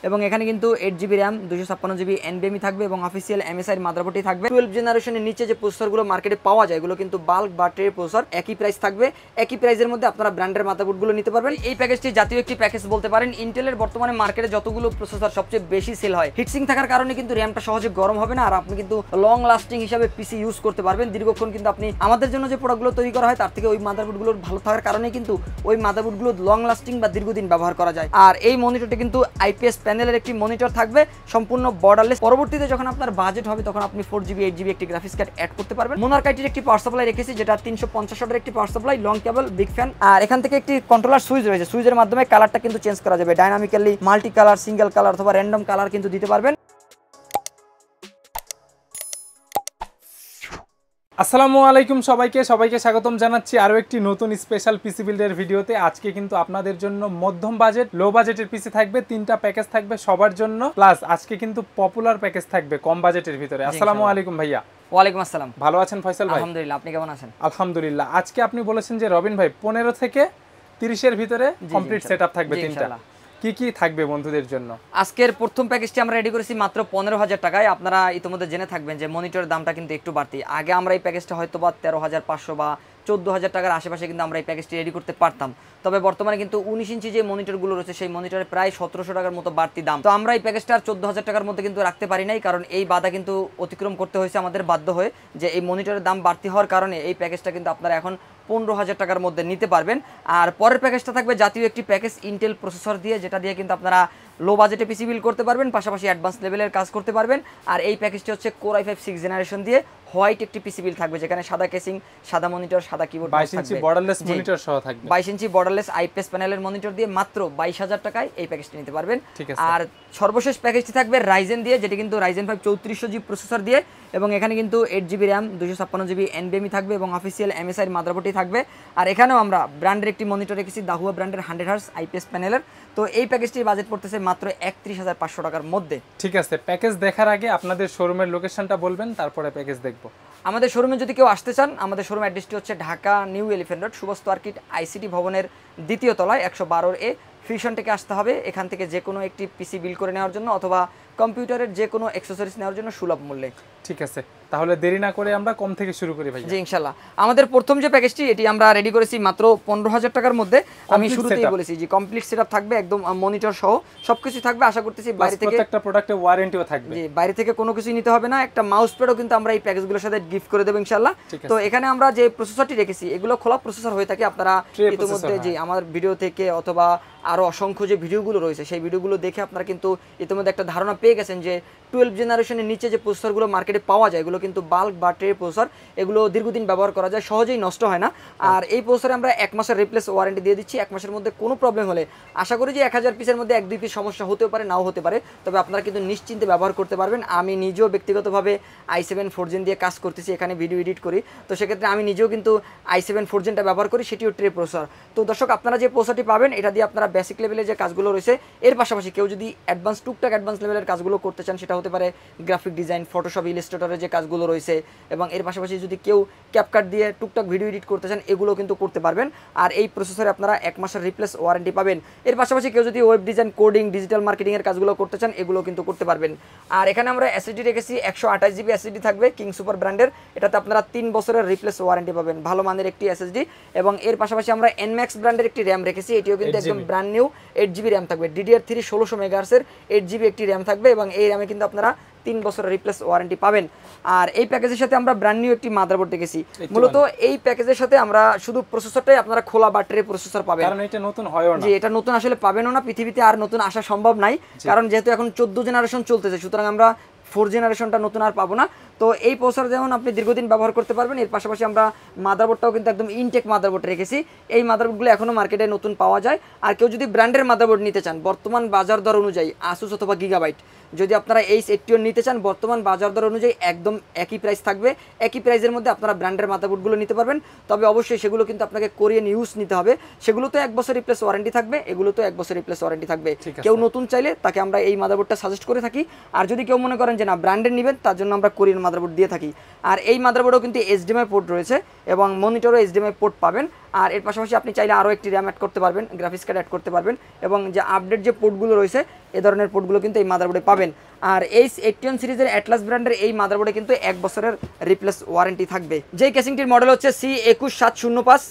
এবং এখানে কিন্তু 8GB র্যাম 256GB NVMe থাকবে এবং অফিসিয়াল MSI মাদারবোর্ডই থাকবে। 12 জেনারেশনের নিচে যে প্রসেসরগুলো মার্কেটে পাওয়া যায় এগুলো কিন্তু বাল্ক বা ট্রে প্রসেসর, একই প্রাইস থাকবে। একই প্রাইসের মধ্যে আপনারা ব্র্যান্ডের মাদারবোর্ডগুলো নিতে পারবেন। এই প্যাকেজটি জাতীয় একটি প্যাকেজ বলতে পারেন। ইন্টেলের বর্তমানে মার্কেটে যতগুলো প্রসেসর সবচেয়ে বেশি সেল হয়, হিটসিং থাকার কারণে কিন্তু র্যামটা সহজে গরম হবে না, আর আপনি কিন্তু লং লাস্টিং হিসাবে পিসি ইউজ করতে পারবেন দীর্ঘক্ষণ। কিন্তু আপনি আমাদের জন্য যে প্রোডাক্টগুলো তৈরি করা হয় তার থেকে ওই মাদারবোর্ডগুলোর ভালো থাকার কারণে কিন্তু ওই মাদারবোর্ডগুলো লং লাস্টিং বা দীর্ঘদিন ব্যবহার করা যায়। আর এই মনিটরটি কিন্তু IPS প্যানেলের একটি মনিটর থাকবে, সম্পূর্ণ বর্ডারলেস। পরবর্তীতে যখন আপনার বাজেট হবে তখন আপনি 4GB 8GB একটি গ্রাফিক্স কার্ড অ্যাড করতে পারবেন। মোনার্কাইটির একটি পাওয়ার সাপ্লাই রেখেছি, যেটা 350 ওয়াটের একটি power supply, long cable, big fan. আর এখান থেকে একটি কন্ট্রোলার সুইচ রয়েছে, সুইচের মাধ্যমে কালারটা কিন্তু চেঞ্জ করা যাবে। Dynamically multi colour, single colour অথবা র্যান্ডম কালার কিন্তু দিতে পারবেন। আসসালামু আলাইকুম সবাইকে স্বাগতম জানাচ্ছি আরও একটি নতুন স্পেশাল পিসি বিল্ডের ভিডিওতে। আজকে কিন্তু আপনাদের জন্য মধ্যম বাজেট, লো বাজেটের পিসি থাকবে, 3টা প্যাকেজ থাকবে সবার জন্য, প্লাস আজকে কিন্তু পপুলার প্যাকেজ থাকবে কম বাজেটের ভিতরে। আসসালামু আলাইকুম ভাইয়া। ওয়ালাইকুম আসসালাম। ভালো আছেন ফয়সাল ভাই? আলহামদুলিল্লাহ, আপনি কেমন আছেন? আলহামদুলিল্লাহ। আজকে আপনি বলেছেন যে রবিন ভাই 15 থেকে 30-এর ভিতরে কমপ্লিট সেটআপ থাকবে 3টা। কি কি থাকবে বন্ধুদের জন্য? আজকের প্রথম প্যাকেজটি আমরা রেডি করেছি মাত্র 15,000 টাকায়। আপনারা ইতিমধ্যে জেনে থাকবেন যে মনিটরের দামটা কিন্তু একটু বাড়তি। আগে আমরা এই প্যাকেজটা হয়তো বা 13,500 বা 14,000 টাকার আশেপাশে কিন্তু আমরা এই প্যাকেজটি রেডি করতে পারতাম। তবে বর্তমানে কিন্তু 19 ইঞ্চি যে মনিটরগুলো রয়েছে সেই মনিটরে প্রায় 1700 টাকার মতো বাড়তি দাম। তো আমরা এই প্যাকেজটা আর 14,000 টাকার মধ্যে কিন্তু রাখতে পারি নাই, কারণ এই বাধা কিন্তু অতিক্রম করতে হয়েছে আমাদের বাধ্য হয়ে, যে এই মনিটরের দাম বাড়তি হওয়ার কারণে এই প্যাকেজটা কিন্তু আপনারা এখন 15,000 টাকার মধ্যে নিতে পারবেন। আর পরের প্যাকেজটা থাকবে জাতীয় একটি প্যাকেজ ইন্টেল প্রসেসর দিয়ে, যেটা দিয়ে কিন্তু আপনারা লো বাজেটে পিসি বিল্ড করতে পারবেন, পাশাপাশি অ্যাডভান্স লেভেলের কাজ করতে পারবেন। আর এই প্যাকেজটি হচ্ছে Core i5 6th জেনারেশন দিয়ে হোয়াইট একটি পিসি বিল্ড থাকবে, যেখানে সাদা কেসিং, সাদা মনিটর, সাদা কিবোর্ড, 22 ইঞ্চি বর্ডারলেস মনিটর সহ থাকবে। 22 ইঞ্চি বর্ডারলেস IPS প্যানেলের মনিটর দিয়ে মাত্র 22,000 টাকায় এই প্যাকেজটি নিতে পারবেন। আর সর্বশেষ প্যাকেজটি থাকবে রাইজেন দিয়ে, যেটি কিন্তু রাইজেন 5 3400G প্রসেসর দিয়ে, এবং এখানে কিন্তু 8GB র্যাম 256GB NVMe থাকবে এবং অফিসিয়াল MSI মাদারবোর্ডই থাকবে। আর এখানেও আমরা ব্র্যান্ডের একটি মনিটর রেখেছি, দাহুয়া ব্র্যান্ডের 100Hz IPS প্যানেলের। তো এই প্যাকেজটির বাজেট পড়তেছে মাত্র 31,500 টাকার মধ্যে। ঠিক আছে, প্যাকেজ দেখার আগে আপনাদের শোরুমের লোকেশনটা বলবেন, তারপরে প্যাকেজ দেখব। আমাদের শোরুমে যদি কেউ আসতে চান, আমাদের শোরুম অ্যাড্রেসটি হচ্ছে Dhaka new elephant road, Subastu arcade ICT ভবনের 2য় তলায় 112A। ফিউশন থেকে আসতে হবে। এখান থেকে যে কোনো একটি পিসি বিল্ড করে নেওয়ার জন্য অথবা কম্পিউটারের যে কোনো অ্যাক্সেসরিজ নেওয়ার জন্য সুলভ মূল্যে। ঠিক আছে, তাহলে দেরি না করে আমরা কম থেকে শুরু করি ভাই। জি ইনশাআল্লাহ। আমাদের প্রথম যে প্যাকেজটি এটি আমরা রেডি করেছি মাত্র 15,000 টাকার মধ্যে। আমি শুরুতেই বলেছি যে কমপ্লিট সেটআপ থাকবে, একদম মনিটর সহ সবকিছু থাকবে। আশা করতেছি বাইরে থেকে প্রত্যেকটা প্রোডাক্টে ওয়ারেন্টিও থাকবে। জি, বাইরে থেকে কোনো কিছু নিতে হবে না। একটা মাউস প্যাডও কিন্তু আমরা এই প্যাকেজগুলোর সাথে গিফট করে দেব ইনশাআল্লাহ। তো এখানে আমরা যে প্রসেসরটি রেখেছি এগুলো খোলা প্রসেসর হয়ে থাকে। আপনারা ইতিমধ্যে যে আমার ভিডিও থেকে অথবা আরো অসংখ্য যে ভিডিওগুলো রয়েছে সেই ভিডিওগুলো দেখে আপনারা কিন্তু ইতিমধ্যে একটা ধারণা পেয়ে গেছেন যে 12 জেনারেশনের নিচে যে প্রসেসরগুলো মার্কেটে পাওয়া যায় এগুলো কিন্তু বাল্ক বা ট্রে প্রসেসর, এগুলো দীর্ঘদিন ব্যবহার করা যায়, সহজেই নষ্ট হয় না। আর এই প্রসেসরে আমরা 1 মাসের রিপ্লেস ওয়ারেন্টি দিয়ে দিচ্ছি। 1 মাসের মধ্যে কোনো প্রবলেম হলে আশা করি যে 1000 পিসের মধ্যে 1-2 পিস সমস্যা হতেও পারে, নাও হতে পারে, তবে আপনারা কিন্তু নিশ্চিন্তে ব্যবহার করতে পারবেন। আমি নিজেও ব্যক্তিগতভাবে i7 4 Gen দিয়ে কাজ করতেছি, এখানে ভিডিও এডিট করি, তো সেক্ষেত্রে আমি নিজেও কিন্তু i7 4 Genটা ব্যবহার করি, সেটিও ট্রে প্রসেসর। তো দর্শক, আপনারা যে প্রসেসরটি পাবেন এটা দিয়ে আপনারা বেসিক লেভেলে যে কাজগুলো রয়েছে, এর পাশাপাশি কেউ যদি টুকটাক অ্যাডভান্স লেভেলের কাজগুলো করতে চান, সেটা হতে পারে গ্রাফিক ডিজাইন, ফটোশপ, ইলাস্ট্রেটরের যে কাজগুলো রয়েছে, এবং এর পাশাপাশি যদি কেউ ক্যাপকাট দিয়ে টুকটাক ভিডিও এডিট করতে চান, এগুলো কিন্তু করতে পারবেন। আর এই প্রসেসরে আপনারা 1 মাসের রিপ্লেস ওয়ারেন্টি পাবেন। এর পাশাপাশি কেউ যদি web design, coding, digital marketing এর কাজগুলো করতে চান, এগুলো কিন্তু করতে পারবেন। আর এখানে আমরা এসএসডি রেখেছি, 128GB এসএসডি থাকবে কিং সুপার ব্র্যান্ডের। এটাতে আপনারা 3 বছরের রিপ্লেস ওয়ারেন্টি পাবেন, ভালো মানের একটি এসএসডি। এবং এর পাশাপাশি আমরা এনম্যাক্স ব্র্যান্ডের একটি র্যাম রেখেছি, এটিও কিন্তু একদম ব্র্যান্ড নিউ 8GB র্যাম থাকবে। DDR3 1600 মেগাহার্টজের 8GB একটি র্যাম থাকবে, এবং এই র্যামে কিন্তু আপনারা 3 বছরের রিপ্লেস ওয়ারেন্টি পাবেন। আর এই প্যাকেজের সাথে আমরা ব্র্যান্ড নিউ একটি মাদারবোর্ড রেখেছি। মূলত এই প্যাকেজের সাথে আমরা শুধু প্রসেসরটাই আপনারা খোলা বা ট্রে প্রসেসর পাবেন, কারণ এটা নতুন হয়ও না। জি, এটা নতুন আসলে পাবেনও না, পৃথিবীতে আর নতুন আসা সম্ভব নাই, কারণ যেহেতু এখন 14 জেনারেশন চলতেছে, সুতরাং আমরা 4 জেনারেশনটা নতুন আর পাবো না। তো এই প্রসেসর যেমন আপনি দীর্ঘদিন ব্যবহার করতে পারবেন, এর পাশাপাশি আমরা মাদারবোর্ডটাও কিন্তু একদম ইনটেক মাদারবোর্ড রেখেছি। এই মাদারবোর্ডগুলো এখনও মার্কেটে নতুন পাওয়া যায়। আর কেউ যদি ব্র্যান্ডের মাদারবোর্ড নিতে চান, বর্তমান বাজার দর অনুযায়ী আসুস অথবা গিগাবাইট, যদি আপনারা H80 নিতে চান, বর্তমান বাজার দর অনুযায়ী একদম একই প্রাইস থাকবে। একই প্রাইসের মধ্যে আপনারা ব্র্যান্ডের মাদারবোর্ডগুলো নিতে পারবেন, তবে অবশ্যই সেগুলো কিন্তু আপনাকে কোরিয়ান ইউজ নিতে হবে। সেগুলো তো 1 বছর রিপ্লেস ওয়ারেন্টি থাকবে, এগুলো তো 1 বছর রিপ্লেস ওয়ারেন্টি থাকবে। কেউ নতুন চাইলে তাকে আমরা এই মাদারবোর্ডটা সাজেস্ট করে থাকি। আর যদি কেউ মনে করেন যে যে না ব্র্যান্ডের নেবেন, তার জন্য আমরা কোরিয়ান মাদারবোর্ড দিয়ে থাকি। আর এই মাদারবোর্ডেও কিন্তু HDMI পোর্ট রয়েছে এবং মনিটরও HDMI পোর্ট পাবেন। আর এর পাশাপাশি আপনি চাইলে আরও একটি র্যাম অ্যাড করতে পারবেন, গ্রাফিক্স কার্ড অ্যাড করতে পারবেন, এবং যে আপডেট যে পোর্টগুলো রয়েছে এ ধরনের পোর্টগুলো কিন্তু এই মাদারবোর্ডে পাবেন। আর এই 81 সিরিজের অ্যাটলাস ব্র্যান্ডের এই মাদারবোর্ডে কিন্তু 1 বছরের রিপ্লেস ওয়ারেন্টি থাকবে। যেই কেসিংটির মডেল হচ্ছে C21705।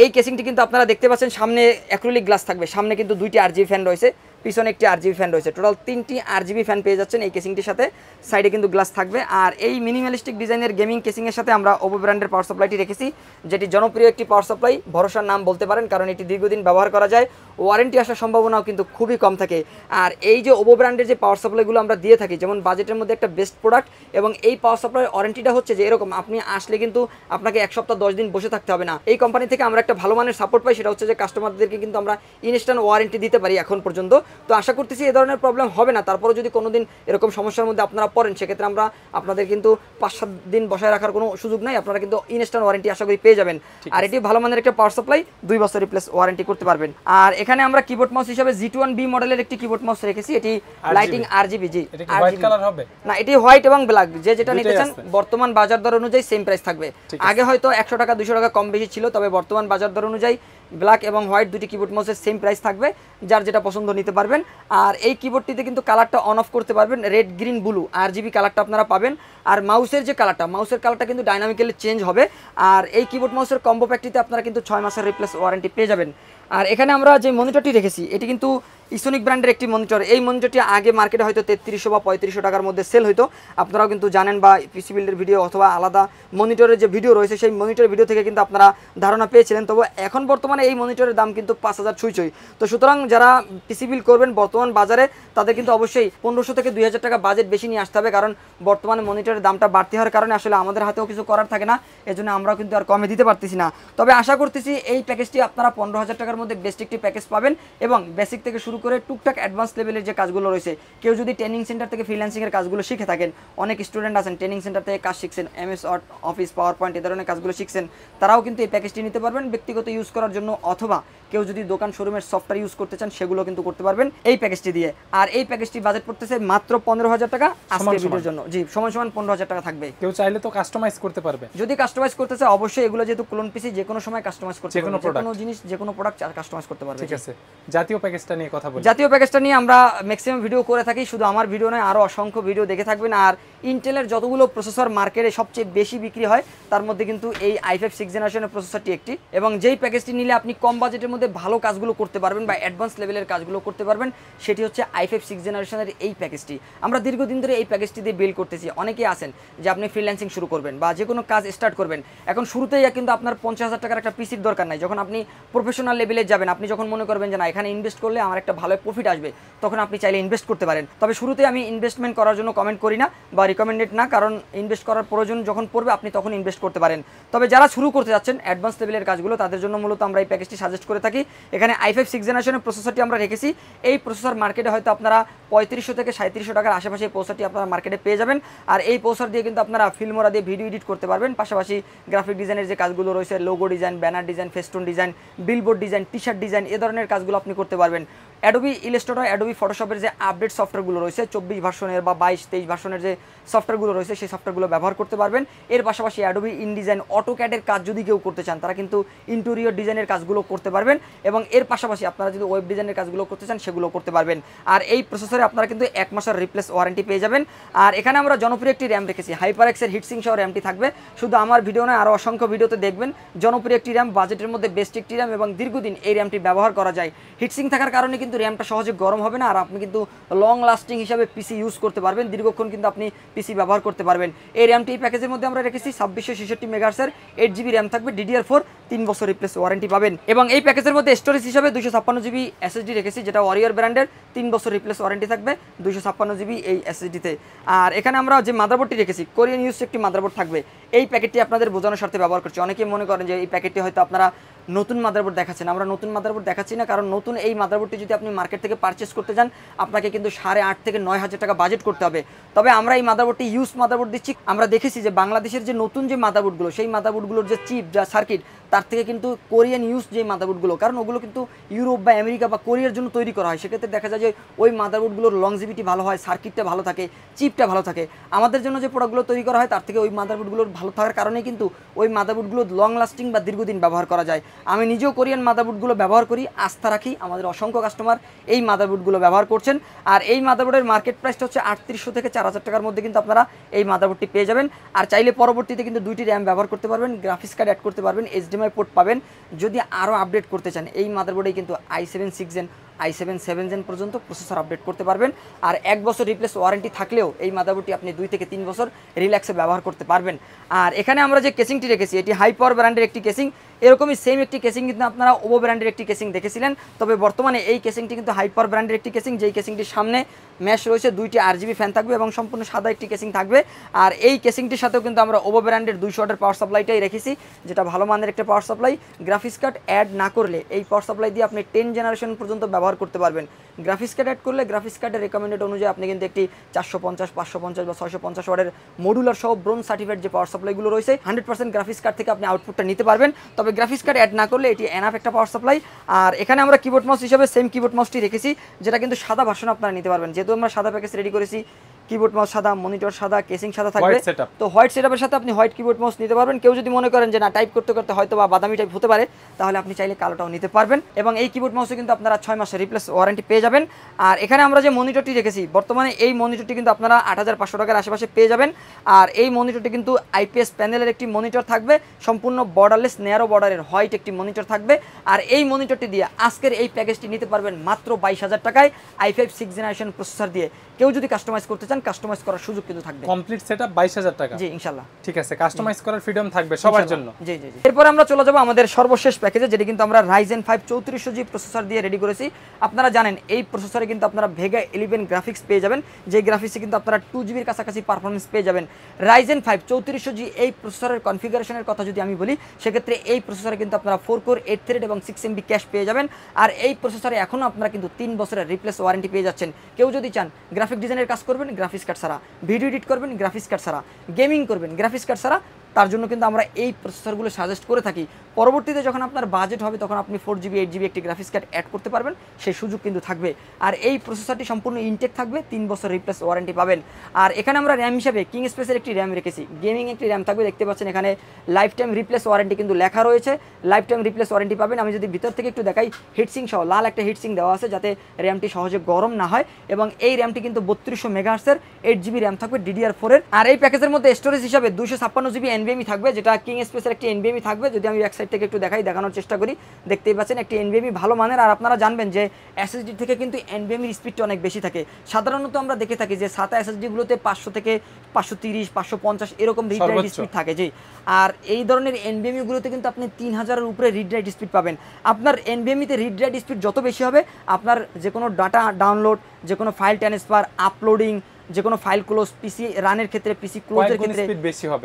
এই কেসিংটি কিন্তু আপনারা দেখতে পাচ্ছেন সামনে অ্যাক্রিলিক গ্লাস থাকবে, সামনে কিন্তু 2টি RGB ফ্যান রয়েছে, পিছনে একটি RGB ফ্যান রয়েছে, টোটাল 3টি RGB ফ্যান পেয়ে যাচ্ছেন এই কেসিংটির সাথে। সাইডে কিন্তু গ্লাস থাকবে। আর এই মিনিমালিস্টিক ডিজাইনের গেমিং কেসিংয়ের সাথে আমরা ওপো ব্র্যান্ডের পাওয়ার সাপ্লাইটি রেখেছি, যেটি জনপ্রিয় একটি পাওয়ার সাপ্লাই, ভরসার নাম বলতে পারেন, কারণ এটি দীর্ঘদিন ব্যবহার করা যায়, ওয়ারেন্টি আসার সম্ভাবনাও কিন্তু খুবই কম থাকে। আর এই যে ওপো ব্র্যান্ডের যে পাওয়ার সাপ্লাইগুলো আমরা দিয়ে থাকি, যেমন বাজেটের মধ্যে একটা বেস্ট প্রোডাক্ট, এবং এই পাওয়ার সাপ্লাইয়ের ওয়ারেন্টিটা হচ্ছে যে এরকম, আপনি আসলে কিন্তু আপনাকে 1 সপ্তাহ 10 দিন বসে থাকতে হবে না। এই কোম্পানি থেকে আমরা একটা ভালো মানের সাপোর্ট পাই, সেটা হচ্ছে যে কাস্টমারদেরকে কিন্তু আমরা ইনস্ট্যান্ট ওয়ারেন্টি দিতে পারি এখন পর্যন্ত। তো আশা করতেছি এই ধরনের প্রবলেম হবে না। তারপরে যদি কোনোদিন এরকম সমস্যার মধ্যে আপনারা পড়েন, সেক্ষেত্রে আমরা আপনাদের কিন্তু 5-7 দিন বসায় রাখার কোনো সুযোগ নাই, আপনারা কিন্তু ইনস্ট্যান্ট ওয়ারেন্টি আশা করি পেয়ে যাবেন। আর এটি ভালো মানের একটা পাওয়ার সাপ্লাই, 2 বছর রিপ্লেস ওয়ারেন্টি করতে পারবেন। আর এখানে আমরা কিবোর্ড মাউস হিসেবে G21B মডেলের একটি কিবোর্ড মাউস রেখেছি, এটি লাইটিং RGB। জি, এটা কি হোয়াইট কালার হবে? না, এটি হোয়াইট এবং ব্ল্যাক, যে যেটা নিতে চান বর্তমান বাজার দর অনুযায়ী সেম প্রাইস থাকবে। আগে হয়তো 100 টাকা 200 টাকা কম বেশি ছিল, তবে বর্তমান বাজার দর অনুযায়ী ব্ল্যাক এবং হোয়াইট দুটি কিবোর্ড মাউসের সেম প্রাইস থাকবে, যার যেটা পছন্দ নিতে পারবেন। আর এই কিবোর্ডটিতে কিন্তু কালারটা অন অফ করতে পারবেন, রেড গ্রিন ব্লু RGB কালারটা আপনারা পাবেন। আর মাউসের যে কালারটা, মাউসের কালারটা কিন্তু ডাইনামিক্যালি চেঞ্জ হবে। আর এই কিবোর্ড মাউসের কম্বো প্যাকটিতে আপনারা কিন্তু 6 মাসের রিপ্লেস ওয়ারেন্টি পেয়ে যাবেন। আর এখানে আমরা যে মনিটরটি রেখেছি, এটি কিন্তু ইসোনিক ব্র্যান্ডের একটি মনিটর। এই মনিটরটি আগে মার্কেটে হয়তো 3300 বা 3500 টাকার মধ্যে সেল হইতো, আপনারাও কিন্তু জানেন, বা পিসি বিল্ডের ভিডিও অথবা আলাদা মনিটরের যে ভিডিও রয়েছে সেই মনিটরের ভিডিও থেকে কিন্তু আপনারা ধারণা পেয়েছিলেন। তবে এখন বর্তমানে এই মনিটরের দাম কিন্তু 5000 ছুঁই। তো সুতরাং যারা পিসি বিল্ড করবেন বর্তমান বাজারে, তাদের কিন্তু অবশ্যই 1500 থেকে 2000 টাকা বাজেট বেশি নিয়ে আসতে হবে, কারণ বর্তমানে মনিটরের দামটা বাড়তি হওয়ার কারণে আসলে আমাদের হাতেও কিছু করার থাকে না, এজন্য আমরাও কিন্তু আর কমে দিতে পারতেছি না। তবে আশা করতেছি এই প্যাকেজটি আপনারা 15000 টাকার মধ্যে বেস্ট একটি প্যাকেজ পাবেন, এবং বেসিক থেকে শুরু করে টুকটাক অ্যাডভান্স লেভেলের যে কাজগুলো রয়েছে, কেউ যদি ট্রেনিং সেন্টার থেকে ফ্রিল্যান্সিংয়ের কাজগুলো শিখে থাকেন, অনেক স্টুডেন্ট আছেন ট্রেনিং সেন্টার থেকে কাজ শিখছেন, MS Word, Office, PowerPoint এই ধরনের কাজগুলো শিখছেন, তারাও কিন্তু এই প্যাকেজটি নিতে পারবেন ব্যক্তিগত ইউজ করার জন্য, অথবা কেউ যদি দোকান শোরুমের সফটওয়্যার ইউজ করতে চান সেগুলো কিন্তু করতে পারবেন এই প্যাকেজটি দিয়ে। আর এই প্যাকেজটি বাজেট পড়তেছে মাত্র 15000 টাকা আজকের ভিডিওর জন্য। জি, সমান 15000 টাকা থাকবে। কেউ চাইলে তো কাস্টমাইজ করতে পারবে। যদি কাস্টমাইজ করতে চায় অবশ্যই, এগুলো যেহেতু ক্লোন পিসি, যে কোনো সময় কাস্টমাইজ করতে পারবে, যে কোনো জিনিস, যে কোনো প্রোডাক্ট কাস্টমাইজ করতে পারবে। ঠিক আছে, জাতীয় প্যাকেজটা নিয়ে কথা বলি। জাতীয় প্যাকেজটা নিয়ে আমরা ম্যাক্সিমাম ভিডিও করে থাকি, শুধু আমার ভিডিও নয়, আরও অসংখ্য ভিডিও দেখে থাকবেন। আর ইন্টেলের যতগুলো প্রসেসর মার্কেটে সবচেয়ে বেশি বিক্রি হয়, তার মধ্যে কিন্তু এই i5 6th জেনারেশনের প্রসেসরটি একটি, এবং যেই প্যাকেজটি নিলে আপনি কম বাজেটের মধ্যে ভালো কাজগুলো করতে পারবেন বা অ্যাডভান্স লেভেলের কাজগুলো করতে পারবেন, সেটি হচ্ছে i5 6th জেনারেশনের এই প্যাকেজটি। আমরা দীর্ঘদিন ধরে এই প্যাকেজটি দিয়ে বিল্ড করতেছি। অনেকেই আছেন যে আপনি ফ্রিল্যান্সিং শুরু করবেন বা যে কোনো কাজ স্টার্ট করবেন, এখন শুরুতেই কিন্তু আপনার 50000 টাকার একটা পিসির দরকার নাই। যখন আপনি প্রফেশনাল লেভেলে যাবেন, আপনি যখন মনে করবেন যে না এখানে ইনভেস্ট করলে আমার একটা ভালো প্রফিট আসবে, তখন আপনি চাইলে ইনভেস্ট করতে পারেন। তবে শুরুতে আমি ইনভেস্টমেন্ট করার জন্য কমেন্ট করি না বা রিকমেন্ডেড না, কারণ ইনভেস্ট করার প্রয়োজন যখন পড়বে আপনি তখন ইনভেস্ট করতে পারেন। তবে যারা শুরু করতে যাচ্ছেন অ্যাডভান্স লেভেলের কাজগুলো, তাদের জন্য মূলত আমরা এই প্যাকেজটি সাজেস্ট করে থাকি। এখানে i5 6th জেনারেশনের প্রসেসরটি আমরা রেখেছি। এই প্রসেসর মার্কেটে হয়তো আপনারা 3500 থেকে 3700 টাকার আশেপাশে এই প্রসেসরটি আপনারা মার্কেটে পেয়ে যাবেন। আর এই প্রসেসর দিয়ে কিন্তু আপনারা ফিল্মোরা দিয়ে ভিডিও এডিট করতে পারবেন, পাশাপাশি গ্রাফিক ডিজাইনের যে কাজগুলো রয়েছে, logo design, banner design, festoon design, billboard design, T-shirt design, এ ধরনের কাজগুলো আপনি করতে পারবেন। অ্যাডোবি ইলাস্ট্রেটর, অ্যাডোবি ফটোশপের যে আপডেট সফটওয়্যারগুলো রয়েছে 24 ভার্সনের বা 22-23 ভার্সনের যে সফটওয়্যারগুলো রয়েছে, সেই সফটওয়্যারগুলো ব্যবহার করতে পারবেন। এর পাশাপাশি অ্যাডোবি ইনডিজাইন, অটোক্যাডের কাজ যদি কেউ করতে চান, তারা কিন্তু ইন্টেরিয়র ডিজাইনের কাজগুলো করতে পারবেন, এবং এর পাশাপাশি আপনারা যদি ওয়েব ডিজাইনের কাজগুলো করতে চান সেগুলো করতে পারবেন। আর এই প্রসেসরে আপনারা কিন্তু 1 মাসের রিপ্লেস ওয়ারেন্টি পেয়ে যাবেন। আর এখানে আমরা জনপ্রিয় একটি র্যাম রেখেছি, হাইপারএক্সের হিটসিং সহ র্যামটি থাকবে। শুধু আমার ভিডিও নয়, আরও অসংখ্য ভিডিওতে দেখবেন জনপ্রিয় একটি র্যাম, বাজেটের মধ্যে বেস্ট একটি র্যাম, এবং দীর্ঘদিন এই র্যামটি ব্যবহার করা যায়। হিটসিং থাকার কারণে কিন্তু র্যামটা সহজে গরম হবে না, আর আপনি কিন্তু লং লাস্টিং হিসাবে পিসি ইউজ করতে পারবেন, দীর্ঘক্ষণ কিন্তু আপনি পিসি ব্যবহার করতে পারবেন। এই র্যামটি এই প্যাকেজের মধ্যে আমরা রেখেছি 2666 মেগাহার্টজের 8GB র্যাম থাকবে, DDR4, 3 বছর রিপ্লেস ওয়ারেন্টি পাবেন। এবং এই প্যাকেজের মধ্যে স্টোরেজ হিসাবে 256GB SSD রেখেছি, যেটা ওয়ারিয়র ব্র্যান্ডের, 3 বছর রিপ্লেস ওয়ারেন্টি থাকবে 256GB এই SSDতে। আর এখানে আমরা যে মাদারবোর্ডটি রেখেছি, কোরিয়ান ইউজ একটি মাদারবোর্ড থাকবে। এই প্যাকেটটি আপনাদের বোঝানোর স্বার্থে ব্যবহার করছি। অনেকে মনে করেন যে এই প্যাকেটটি হয়তো আপনারা নতুন মাদারবোর্ড দেখাচ্ছেন, আমরা নতুন মাদারবোর্ড দেখাচ্ছি না, কারণ নতুন এই মাদারবোর্ডটি যদি আপনি মার্কেট থেকে পারচেস করতে যান, আপনাকে কিন্তু 8,500 থেকে 9,000 টাকা বাজেট করতে হবে। তবে আমরা এই মাদারবোর্ডটি ইউজ মাদারবোর্ড দিচ্ছি। আমরা দেখেছি যে বাংলাদেশের যে নতুন যে মাদারবোর্ডগুলো, সেই মাদারবোর্ডগুলোর যে চিপ, যা সার্কিট, তার থেকে কিন্তু কোরিয়ান ইউজ যে মাদারবোর্ডগুলো, কারণ ওগুলো কিন্তু ইউরোপ বা আমেরিকা বা কোরিয়ার জন্য তৈরি করা হয়, সেক্ষেত্রে দেখা যায় যে ওই মাদারবোর্ডগুলোর লংজিভিটি ভালো হয়, সার্কিটটা ভালো থাকে, চিপটা ভালো থাকে। আমাদের জন্য যে প্রোডাক্টগুলো তৈরি করা হয় তার থেকে ওই মাদারবোর্ডগুলোর ভালো থাকার কারণেই কিন্তু ওই মাদারবোর্ডগুলো লং লাস্টিং বা দীর্ঘদিন ব্যবহার করা যায়। আমি নিজেও কোরিয়ান মাদারবোর্ডগুলো ব্যবহার করি, আস্থা রাখি, আমাদের অসংখ্য কাস্টমার এই মাদারবোর্ডগুলো ব্যবহার করছেন। আর এই মাদারবোর্ডের মার্কেট প্রাইসটা হচ্ছে 3800 থেকে 4000 টাকার মধ্যে কিন্তু আপনারা এই মাদারবোর্ডটি পেয়ে যাবেন। আর চাইলে পরবর্তীতে কিন্তু 2টি র্যাম ব্যবহার করতে পারবেন, গ্রাফিক্স কার্ড অ্যাড করতে পারবেন, HDMI পোর্ট পাবেন। যদি আরও আপডেট করতে চান এই মাদারবোর্ডে কিন্তু i7 6 জেন i7 7 জেন পর্যন্ত প্রসেসর আপডেট করতে পারবেন। আর 1 বছর রিপ্লেস ওয়ারেন্টি থাকলেও এই মাদারবোর্ডটি আপনি 2 থেকে 3 বছর রিল্যাক্সে ব্যবহার করতে পারবেন। আর এখানে আমরা যে কেসিংটি রেখেছি এটি হাই পাওয়ার ব্র্যান্ডের একটি কেসিং, এরকমই সেম একটি কেসিং কিন্তু আপনারা ওভো ব্র্যান্ডের একটি কেসিং দেখেছিলেন, তবে বর্তমানে এই কেসিংটি কিন্তু হাই পাওয়ার ব্র্যান্ডের একটি কেসিং, যেই কেসিংটির সামনে ম্যাশ রয়েছে, 2টি RGB ফ্যান থাকবে এবং সম্পূর্ণ সাদা একটি কেসিং থাকবে। আর এই কেসিংটির সাথেও কিন্তু আমরা ওভো ব্র্যান্ডের 200 ওয়াটের পাওয়ার সাপ্লাইটাই রেখেছি, যেটা ভালো মানের একটা power supply. Graphics card add না করলে এই পাওয়ার সাপ্লাই দিয়ে আপনি 10 জেনারেশন পর্যন্ত ব্যবহার করতে পারবেন। গ্রাফিক্স কার্ড অ্যাড করলে গ্রাফিক্স কার্ডের রেকমেন্ডেড অনুযায়ী আপনি কিন্তু একটি 450, 550 বা 650 ওয়াটের মডুলার সহ ব্রোঞ্জ সার্টিফাইড যে পাওয়ার সাপ্লাইগুলো রয়েছে 100% গ্রাফিক্স কার্ড থেকে আপনি আউটপুটটা নিতে পারবেন। তবে গ্রাফিক্স কার্ড অ্যাড না করলে এটি এনাফ একটা পাওয়ার সাপ্লাই। আর এখানে আমরা কিবোর্ড মাউস হিসেবে সেম কিবোর্ড মাউসটি রেখেছি, যেটা কিন্তু সাদা ভার্সন আপনারা নিতে পারবেন। যেহেতু আমরা সাদা প্যাকেজ রেডি করেছি, কিবোর্ড মাউস সাদা, মনিটর সাদা, কেসিং সাদা থাকবে, তো হোয়াইট সেটআপের সাথে আপনি হোয়াইট কিবোর্ড মাউস নিতে পারবেন। কেউ যদি মনে করেন যে না টাইপ করতে করতে হয়তো বা বাদামি টাইপ হতে পারে, তাহলে আপনি চাইলে কালোটাও নিতে পারবেন। এবং এই কিবোর্ড মাউসে কিন্তু আপনারা 6 মাসের রিপ্লেস ওয়ারেন্টি পেয়ে যাবেন। আর এখানে আমরা যে মনিটরটি রেখেছি, বর্তমানে এই মনিটরটি কিন্তু আপনারা 8500 টাকার আশেপাশে পেয়ে যাবেন। আর এই মনিটরটি কিন্তু IPS প্যানেলের একটি মনিটর থাকবে, সম্পূর্ণ বর্ডারলেস ন্যারো বর্ডারের হোয়াইট একটি মনিটর থাকবে। আর এই মনিটরটি দিয়ে আজকের এই প্যাকেজটি নিতে পারবেন মাত্র 22000 টাকায় i5 6 জেনারেশন প্রসেসর দিয়ে। কেউ যদি কাস্টমাইজ করতে চান, কাস্টমাইজ করার সুযোগ কিন্তু থাকবে। কমপ্লিট সেটআপ 22000 টাকা। জি ইনশাআল্লাহ। ঠিক আছে, কাস্টমাইজ করার ফ্রিডম থাকবে সবার জন্য। জি জি জি। এরপর আমরা চলে যাব আমাদের সর্বশেষ প্যাকেজে, যেটি কিন্তু আমরা Ryzen 5 3400G প্রসেসর দিয়ে রেডি করেছি। আপনারা জানেন এই প্রসেসরে কিন্তু আপনারা Vega 11 গ্রাফিক্স পেয়ে যাবেন, যে গ্রাফিক্সে কিন্তু আপনারা 2GB এর কাছাকাছি পারফরমেন্স পেয়ে যাবেন। Ryzen 5 3400G এই প্রসেসরের কনফিগারেশনের কথা যদি আমি বলি, সেক্ষেত্রে এই প্রসেসরে কিন্তু আপনারা 4 কোর 8 থ্রেড এবং 6 MB ক্যাশ পেয়ে যাবেন। আর এই প্রসেসরে এখনও আপনারা কিন্তু 3 বছরের রিপ্লেস ওয়ারেন্টি পেয়ে যাচ্ছেন। কেউ যদি চান গ্রাফিক ডিজাইনের কাজ করবেন গ্রাফিক্স কার্ড ছাড়া, ভিডিও এডিট করবেন গ্রাফিক্স কার্ড ছাড়া, গেমিং করবেন গ্রাফিক্স কার্ড ছাড়া, তার জন্য কিন্তু আমরা এই প্রসেসরগুলো সাজেস্ট করে থাকি। পরবর্তীতে যখন আপনার বাজেট হবে তখন আপনি 4GB 8GB একটি গ্রাফিক্স কার্ড অ্যাড করতে পারবেন, সেই সুযোগ কিন্তু থাকবে। আর এই প্রসেসরটি সম্পূর্ণ ইনটেক থাকবে, 3 বছর রিপ্লেস ওয়ারেন্টি পাবেন। আর এখানে আমরা র্যাম হিসাবে কিং স্পেসের একটি র্যাম রেখেছি, গেমিং একটি র্যাম থাকবে, দেখতে পাচ্ছেন এখানে লাইফ টাইম রিপ্লেস ওয়ারেন্টি কিন্তু লেখা রয়েছে, লাইফ টাইম রিপ্লেস ওয়ারেন্টি পাবেন। আমি যদি ভিতর থেকে একটু দেখাই, হিটসিং সহ লাল একটা হিটসিং দেওয়া আছে যাতে র্যামটি সহজে গরম না হয়। এবং এই র্যামটি কিন্তু 3200 মেগাহার্টসের 8GB র্যাম থাকবে DDR4 এর। আর এই প্যাকেজের মধ্যে স্টোরেজ হিসাবে 256GB NVMe থাকবে, যেটা কিং স্পেসের একটি NVMe থাকবে। যদি আমি ব্যাক সাইড থেকে একটু দেখানোর চেষ্টা করি, দেখতেই পাচ্ছেন একটি NVMe ভালো মানের। আর আপনারা জানবেন যে SSD থেকে কিন্তু NVMe স্পিডটা অনেক বেশি থাকে। সাধারণত আমরা দেখে থাকি যে SATA SSD গুলোতে 500 থেকে 530 550 এরকম রিড রাইট স্পিড থাকে। জি, আর এই ধরনের NVMe গুলোতে কিন্তু আপনি 3000 এর উপরে রিড রাইট স্পিড পাবেন। আপনার NVMe তে রিড রাইট স্পিড যত বেশি হবে, আপনার যে কোনো ডাটা ডাউনলোড, যে কোনো ফাইল ট্রান্সফার, আপলোডিং, যে কোনো ফাইল ক্লোজ, পিসি রানের ক্ষেত্রে, পিসি ক্লোজের ক্ষেত্রে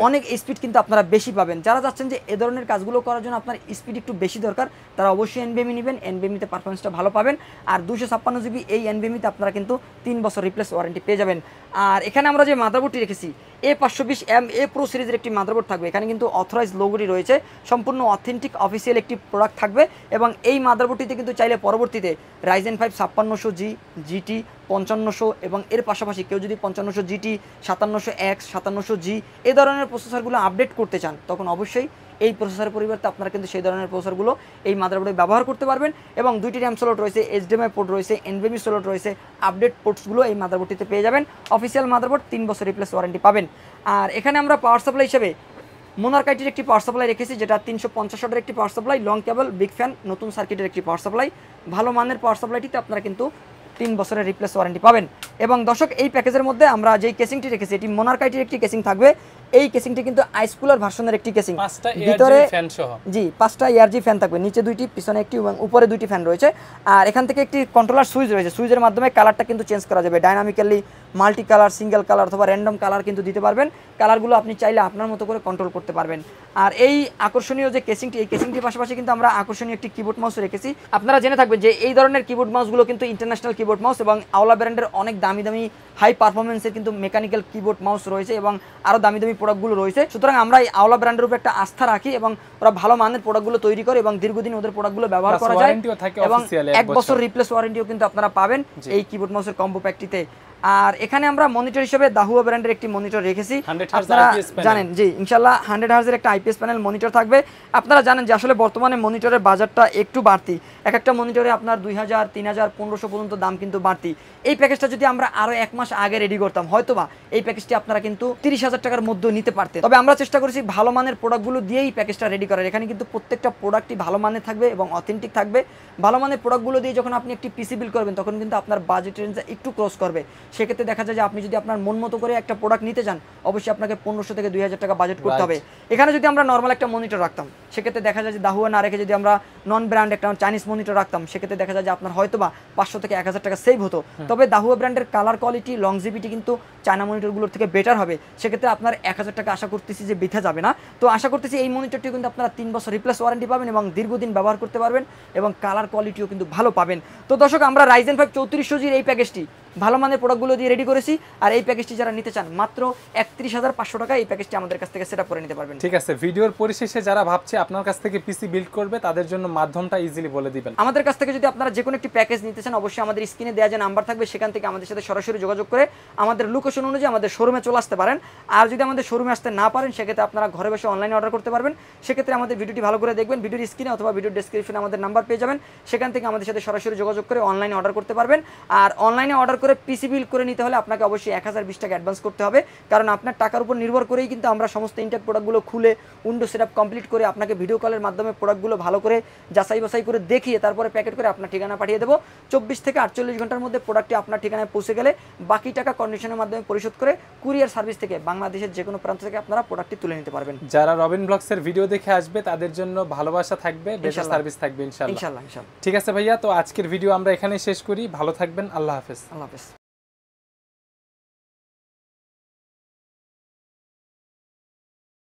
অনেক স্পিড কিন্তু আপনারা বেশি পাবেন। যারা যাচ্ছেন যে এ ধরনের কাজগুলো করার জন্য আপনার স্পিড একটু বেশি দরকার, তারা অবশ্যই NVMe নেবেন, NVMe তে পারফরমেন্সটা ভালো পাবেন। আর 256GB এই NVMe তে আপনারা কিন্তু 3 বছর রিপ্লেস ওয়ারেন্টি পেয়ে যাবেন। আর এখানে আমরা যে মাদারবোর্ডটি রেখেছি A520M A Pro সিরিজের একটি মাদারবোর্ড থাকবে। এখানে কিন্তু অথরাইজ লোগোটি রয়েছে, সম্পূর্ণ অথেন্টিক অফিসিয়াল একটি প্রোডাক্ট থাকবে। এবং এই মাদারবোর্ডটিতে কিন্তু চাইলে পরবর্তীতে Ryzen 5 5600G, GT 5500 এবং এর পাশাপাশি কেউ যদি 5500 GT, 5700X, 5700G এই ধরনের প্রসেসরগুলো আপডেট করতে চান, তখন অবশ্যই এই প্রসেসরের পরিবর্তে আপনারা কিন্তু সেই ধরনের প্রসেসরগুলো এই মাদারবোর্ডে ব্যবহার করতে পারবেন। এবং 2টি র্যাম স্লট রয়েছে, HDMI পোর্ট রয়েছে, NVMe স্লট রয়েছে, আপডেট পোর্টসগুলো এই মাদারবোর্ডটিতে পেয়ে যাবেন। অফিসিয়াল মাদারবোর্ড, 3 বছর রিপ্লেস ওয়ারেন্টি পাবেন। আর এখানে আমরা পাওয়ার সাপ্লাই হিসেবে মোনার্কাইটির একটি পাওয়ার সাপ্লাই রেখেছি, যেটা 350 ওয়াটের একটি power supply, long cable, big fan, নতুন সার্কিটের একটি পাওয়ার সাপ্লাই। ভালো মানের পাওয়ার সাপ্লাইটিতে আপনারা কিন্তু 3 বছরের রিপ্লেস ওয়ারেন্টি পাবেন। এবং দর্শক, এই প্যাকেজের মধ্যে আমরা যেই কেসিংটি রেখেছি, এটি মোনার্কাইটির একটি কেসিং থাকবে। এই কেসিংটি কিন্তু আইস কুলার ভার্সনের একটি কেসিং, ভিতরে জি 5টা এআরজি ফ্যান থাকবে, নিচে 2টি, পিছনে একটি এবং উপরে 2টি ফ্যান রয়েছে। আর এখান থেকে একটি কন্ট্রোলার সুইচ রয়েছে, সুইচের মাধ্যমে কালারটা কিন্তু চেঞ্জ করা যাবে, dynamically, multi colour, single colour অথবা র্যান্ডম কালার কিন্তু দিতে পারবেন। কালারগুলো আপনি চাইলে আপনার মতো করে কন্ট্রোল করতে পারবেন। আর এই আকর্ষণীয় যে কেসিংটি, এই কেসিংটির পাশাপাশি কিন্তু আমরা আকর্ষণীয় একটি কিবোর্ড মাউস রেখেছি। আপনারা জেনে থাকবেন যে এই ধরনের কিবোর্ড মাউসগুলো কিন্তু ইন্টারন্যাশনাল কিবোর্ড মাউস এবং আওলা ব্র্যান্ডের অনেক দামি দামি দামি হাই পারফরমেন্সের কিন্তু মেকানিক্যাল কিবোর্ড মাউস রয়েছে এবং আরও দামি দামি প্রোডাক্টগুলো রয়েছে। সুতরাং আমরা এই আওলা ব্র্যান্ডের উপর একটা আস্থা রাখি এবং ওরা ভালো মানের প্রোডাক্টগুলো তৈরি করে এবং দীর্ঘদিন ওদের প্রোডাক্টগুলো ব্যবহার করা যায় এবং 1 বছর রিপ্লেস ওয়ারেন্টিও কিন্তু আপনারা পাবেন এই কিবোর্ড মাউসের কম্বো প্যাকটিতে। আর এখানে আমরা মনিটর হিসেবে দাহুয়া ব্র্যান্ডের একটি মনিটর রেখেছি। আপনারা জানেন জি ইনশাআল্লাহ 100 হার্জের একটা আইপিএস প্যানেল মনিটর থাকবে। আপনারা জানেন যে আসলে বর্তমানে মনিটরের বাজারটা একটু বাড়তি, এক একটা মনিটরে আপনার 2000, 3000, 1500 পর্যন্ত দাম কিন্তু বাড়তি। এই প্যাকেজটা যদি আমরা আরো 1 মাস আগে রেডি করতাম হয়তোবা এই প্যাকেজটি আপনারা কিন্তু 30,000 টাকার মধ্যে নিতে পারতেন। তবে আমরা চেষ্টা করেছি ভালো মানের প্রোডাক্টগুলো দিয়েই প্যাকেজটা রেডি করার। এখানে কিন্তু প্রত্যেকটা প্রোডাক্টই ভালো মানের থাকবে এবং অথেন্টিক থাকবে। ভালো মানের প্রোডাক্টগুলো দিয়ে যখন আপনি একটি পিসি বিল্ড করবেন তখন কিন্তু আপনার বাজেট রেঞ্জটা একটু ক্রস করবে। সেক্ষেত্রে দেখা যায় যে আপনি যদি আপনার মন মতো করে একটা প্রোডাক্ট নিতে চান অবশ্যই আপনাকে 1500 থেকে 2000 টাকা বাজেট করতে হবে। এখানে যদি আমরা নর্মাল একটা মনিটর রাখতাম সেক্ষেত্রে দেখা যায় যে দাহুয়া না রেখে যদি আমরা নন ব্র্যান্ড একটা চাইনিজ মনিটর রাখতাম সেক্ষেত্রে দেখা যায় যে আপনার হয়তোবা 500 থেকে 1000 টাকা সেভ হতো। তবে দাহুয়া ব্র্যান্ডের কালার কোয়ালিটি, লংজিভিটি কিন্তু চায়না মনিটরগুলোর থেকে বেটার হবে। সেক্ষেত্রে আপনার 1000 টাকা আশা করতেছি যে বৃথা যাবে না। তো আশা করতেছি এই মনিটরটি কিন্তু আপনারা 3 বছর রিপ্লেস ওয়ারেন্টি পাবেন এবং দীর্ঘদিন ব্যবহার করতে পারবেন এবং কালার কোয়ালিটিও কিন্তু ভালো পাবেন। তো দর্শক আমরা Ryzen 5 3400Gর এই প্যাকেজটি ভালো মানের প্রোডাক্টগুলো দিয়ে রেডি করেছি। আর এই প্যাকেজটি যারা নিতে চান মাত্র 31,500 টাকা এই প্যাকেজটি আমাদের কাছ থেকে সেটআপ করে নিতে পারবেন। ঠিক আছে, ভিডিওর পরিশেষে যারা ভাবছে আপনার কাছ থেকে পিসি বিল্ড করবে তাদের জন্য মাধ্যমটা ইজিলি বলে দিবেন। আমাদের কাছ থেকে যদি আপনারা যে কোনো একটি প্যাকেজ নিতে চান অবশ্যই আমাদের স্ক্রিনে দেওয়া যে নাম্বার থাকবে সেখান থেকে আমাদের সাথে সরাসরি যোগাযোগ করে আমাদের লোকেশন অনুযায়ী আমাদের শোরুমে চলে আসতে পারেন। আর যদি আমাদের শোরুমে আসতে না পারেন সেক্ষেত্রে আপনারা ঘরে বসে অনলাইনে অর্ডার করতে পারবেন। সেক্ষেত্রে আমাদের ভিডিওটি ভালো করে দেখবেন, ভিডিওর স্ক্রিনে অথবা ভিডিওর ডেসক্রিপশনে আমাদের নাম্বার পেয়ে যাবেন। সেখান থেকে আমাদের সাথে সরাসরি যোগাযোগ করে অনলাইনে অর্ডার করতে পারবেন। আর অনলাইনে অর্ডার করে পিসি বিল্ড করে নিতে হলে আপনাকে অবশ্যই 1020 টাকা অ্যাডভান্স করতে হবে, কারণ আপনার টাকার উপর নির্ভর করেই কিন্তু আমরা সমস্ত ইনটেক প্রোডাক্টগুলো খুলে উইন্ডো সেটআপ কমপ্লিট করে আপনাকে ভিডিও কলের মাধ্যমে প্রোডাক্টগুলো ভালো করে যাচাই বাছাই করে দেখিয়ে তারপরে প্যাকেট করে আপনার ঠিকানা পাঠিয়ে দেবো। 24 থেকে 48 ঘন্টার মধ্যে প্রোডাক্টটি আপনার ঠিকানায় পৌঁছে গেলে বাকি টাকা কন্ডিশনের মাধ্যমে পরিশোধ করে কুরিয়ার সার্ভিস থেকে বাংলাদেশের যে কোনো প্রান্ত থেকে আপনারা প্রোডাক্টটি তুলে নিতে পারবেন। যারা রবিন ব্লগসের ভিডিও দেখে আসবে তাদের জন্য ভালোবাসা থাকবে, বেস্ট সার্ভিস থাকবে ইনশাআল্লাহ। ইনশাআল্লাহ। ঠিক আছে ভাইয়া, তো আজকের ভিডিও আমরা এখানেই শেষ করি। ভালো থাকবেন, আল্লাহ হাফেজ। আল্লাহ হাফেজ।